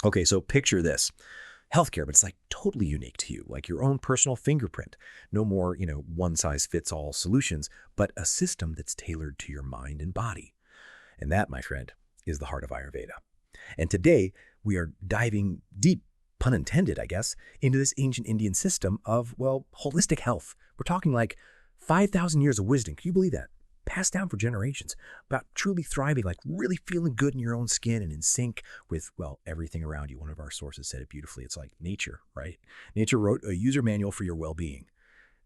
Okay, so picture this. Healthcare, but it's like totally unique to you, like your own personal fingerprint. No more, one-size-fits-all solutions, but a system that's tailored to your mind and body. And that, my friend, is the heart of Ayurveda. And today, we are diving deep, pun intended, I guess, into this ancient Indian system of, well, holistic health. We're talking like 5,000 years of wisdom. Can you believe that? Passed down for generations about truly thriving, like really feeling good in your own skin and in sync with, well, everything around you. One of our sources said it beautifully. It's like nature, right? Nature wrote a user manual for your well-being.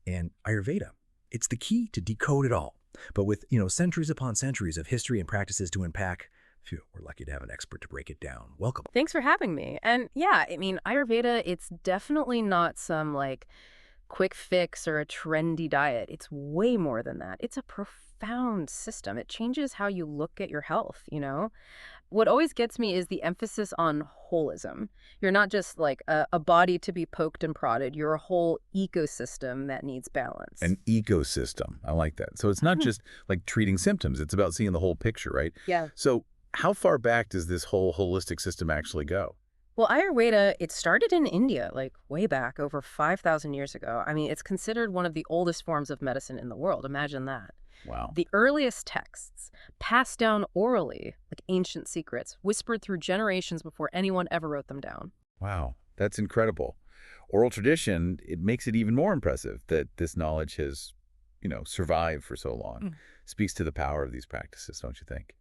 And Ayurveda, it's the key to decode it all. But with, centuries upon centuries of history and practices to unpack, phew, we're lucky to have an expert to break it down. Welcome. Thanks for having me. And yeah, I mean, Ayurveda, it's definitely not some like quick fix or a trendy diet. It's way more than that. It's a profound system. It changes how you look at your health. What always gets me is the emphasis on holism. You're not just like a body to be poked and prodded. You're a whole ecosystem that needs balance. An ecosystem. I like that. So it's not just like treating symptoms. It's about seeing the whole picture, right? Yeah. So how far back does this whole holistic system actually go? Well, Ayurveda, it started in India, like way back, over 5,000 years ago. I mean, it's considered one of the oldest forms of medicine in the world. Imagine that. Wow. The earliest texts, passed down orally, like ancient secrets, whispered through generations before anyone ever wrote them down. Wow. That's incredible. Oral tradition, it makes it even more impressive that this knowledge has, survived for so long. Speaks to the power of these practices, don't you think?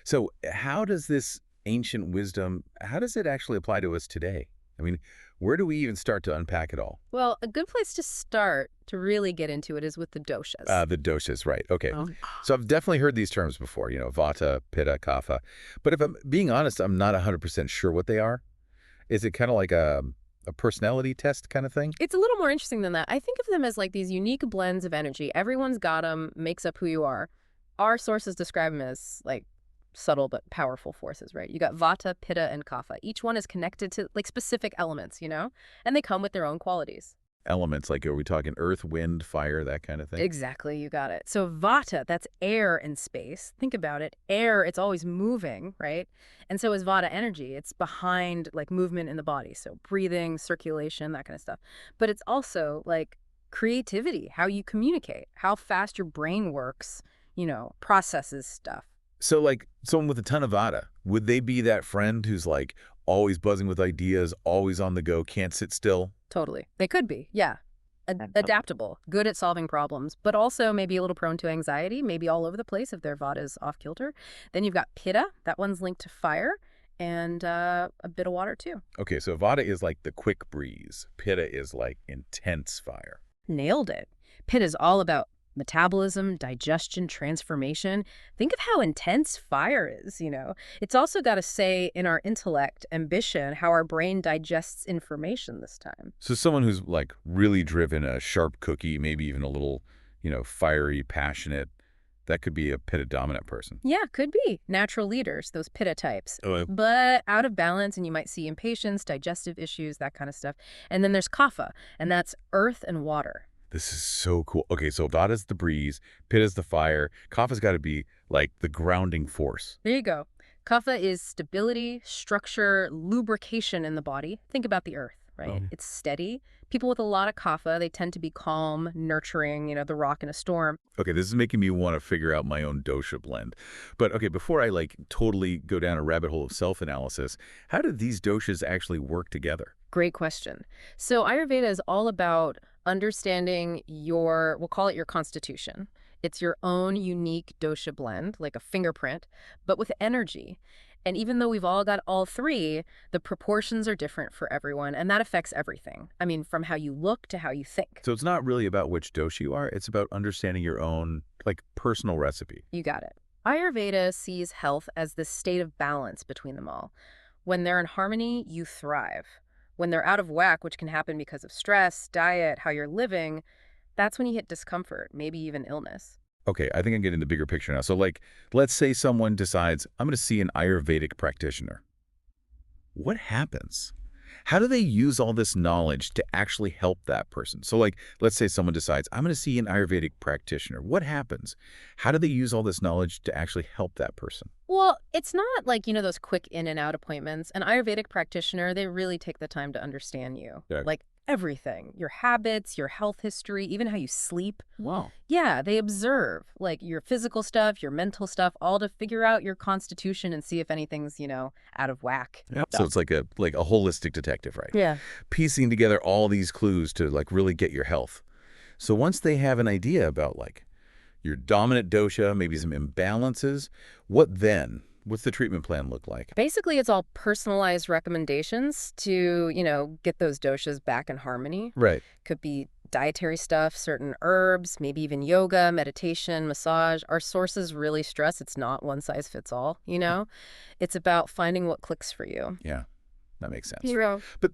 So how does this ancient wisdom, how does it actually apply to us today? I mean, where do we even start to unpack it all? Well, a good place to start to really get into it is with the doshas. The doshas, right. Okay. Oh. So I've definitely heard these terms before, vata, pitta, kapha. But if I'm being honest, I'm not 100% sure what they are. Is it kind of like a personality test kind of thing? It's a little more interesting than that. I think of them as like these unique blends of energy. Everyone's got them, makes up who you are. Our sources describe them as like subtle but powerful forces, right? You got vata, pitta, and kapha. Each one is connected to like specific elements, and they come with their own qualities. Elements, like are we talking earth, wind, fire, that kind of thing? Exactly, you got it. So vata, that's air in space. Think about it. Air, it's always moving, right? And so is vata energy. It's behind like movement in the body. So breathing, circulation, that kind of stuff. But it's also like creativity, how you communicate, how fast your brain works, processes stuff. So like someone with a ton of vata, would they be that friend who's like always buzzing with ideas, always on the go, can't sit still? Totally. They could be, yeah. Adaptable, good at solving problems, but also maybe a little prone to anxiety, maybe all over the place if their vata is off kilter. Then you've got pitta. That one's linked to fire and a bit of water too. Okay, so vata is like the quick breeze. Pitta is like intense fire. Nailed it. Pitta is all about metabolism, digestion, transformation. Think of how intense fire is, It's also got to say in our intellect, ambition, how our brain digests information this time. So someone who's like really driven, a sharp cookie, maybe even a little, fiery, passionate, that could be a pitta dominant person. Yeah, could be. Natural leaders, those pitta types. Oh. But out of balance, and you might see impatience, digestive issues, that kind of stuff. And then there's kapha, and that's earth and water. This is so cool. Okay, so vata's the breeze, pitta's the fire, kapha's got to be like the grounding force. There you go. Kapha is stability, structure, lubrication in the body. Think about the earth, right? It's steady. People with a lot of kapha, they tend to be calm, nurturing, the rock in a storm. Okay, this is making me want to figure out my own dosha blend. But okay, before I like totally go down a rabbit hole of self-analysis, how do these doshas actually work together? Great question. So Ayurveda is all about understanding we'll call it your constitution. It's your own unique dosha blend, like a fingerprint, but with energy. And even though we've all got all three, the proportions are different for everyone, and that affects everything. I mean, from how you look to how you think. So it's not really about which dosha you are, it's about understanding your own, like, personal recipe. You got it. Ayurveda sees health as this state of balance between them all. When they're in harmony, you thrive. When they're out of whack, which can happen because of stress, diet, how you're living, that's when you hit discomfort, maybe even illness. Okay, I think I'm getting the bigger picture now. So like, let's say someone decides, I'm going to see an Ayurvedic practitioner. What happens? How do they use all this knowledge to actually help that person? So like, let's say someone decides, I'm going to see an Ayurvedic practitioner. What happens? How do they use all this knowledge to actually help that person? Well, it's not like, those quick in and out appointments. An Ayurvedic practitioner, they really take the time to understand you. Yeah. Like everything, your habits, your health history, even how you sleep. Wow. Yeah, they observe like your physical stuff, your mental stuff, all to figure out your constitution and see if anything's, out of whack. Yep. So it's like a holistic detective, right? Yeah. Piecing together all these clues to like really get your health. So once they have an idea about like your dominant dosha, maybe some imbalances, what then? What's the treatment plan look like? Basically, it's all personalized recommendations to, get those doshas back in harmony. Right. Could be dietary stuff, certain herbs, maybe even yoga, meditation, massage. Our sources really stress it's not one size fits all, It's about finding what clicks for you. Yeah, that makes sense. Hero. But,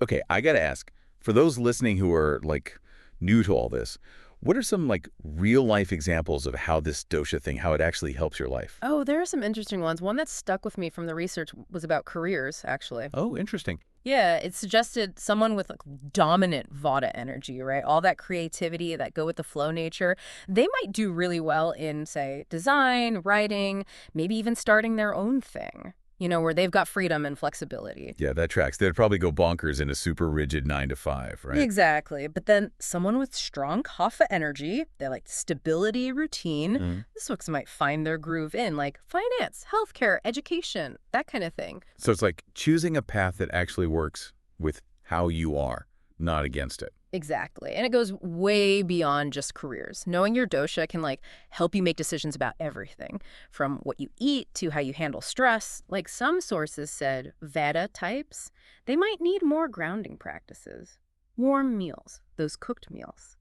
okay, I got to ask, for those listening who are like new to all this, what are some like real life examples of how this dosha thing, how it actually helps your life? Oh, there are some interesting ones. One that stuck with me from the research was about careers, actually. Oh, interesting. Yeah, it suggested someone with like dominant Vata energy, right? All that creativity, that go with the flow nature. They might do really well in, say, design, writing, maybe even starting their own thing, where they've got freedom and flexibility. Yeah, that tracks. They'd probably go bonkers in a super rigid 9 to 5, right? Exactly. But then someone with strong Kapha energy, they like stability, routine. Mhm. This folks might find their groove in like finance, healthcare, education, that kind of thing. So it's like choosing a path that actually works with how you are, not against it. Exactly. And it goes way beyond just careers. Knowing your dosha can like help you make decisions about everything, from what you eat to how you handle stress. Like some sources said Vata types, they might need more grounding practices, warm meals, those cooked meals.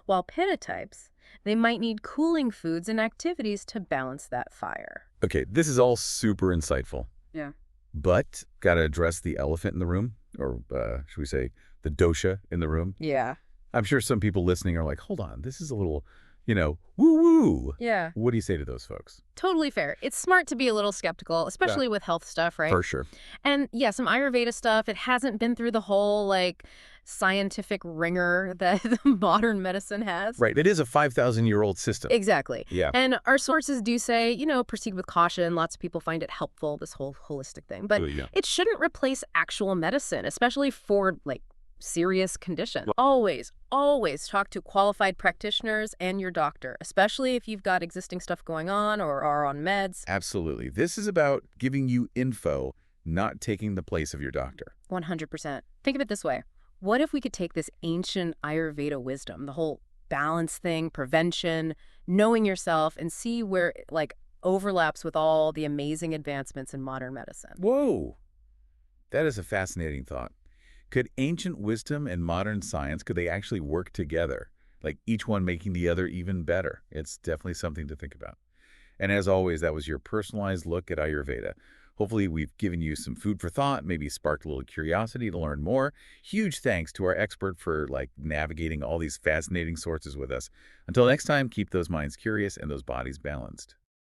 While Pitta types, they might need cooling foods and activities to balance that fire. Okay, this is all super insightful. Yeah. But got to address the elephant in the room, or should we say the dosha in the room? Yeah. I'm sure some people listening are like, hold on, this is a little, woo-woo. Yeah. What do you say to those folks? Totally fair. It's smart to be a little skeptical, especially with health stuff, right? For sure. And yeah, some Ayurveda stuff, it hasn't been through the whole like scientific ringer that modern medicine has. Right. It is a 5,000-year-old system. Exactly. Yeah. And our sources do say, proceed with caution. Lots of people find it helpful, this whole holistic thing. But Yeah. it shouldn't replace actual medicine, especially for like serious conditions. Always, always talk to qualified practitioners and your doctor, especially if you've got existing stuff going on or are on meds. Absolutely. This is about giving you info, not taking the place of your doctor. 100%. Think of it this way. What if we could take this ancient Ayurveda wisdom, the whole balance thing, prevention, knowing yourself, and see where it like overlaps with all the amazing advancements in modern medicine? Whoa. That is a fascinating thought. Could ancient wisdom and modern science, could they actually work together? Like each one making the other even better? It's definitely something to think about. And as always, that was your personalized look at Ayurveda. Hopefully we've given you some food for thought, maybe sparked a little curiosity to learn more. Huge thanks to our expert for navigating all these fascinating sources with us. Until next time, keep those minds curious and those bodies balanced.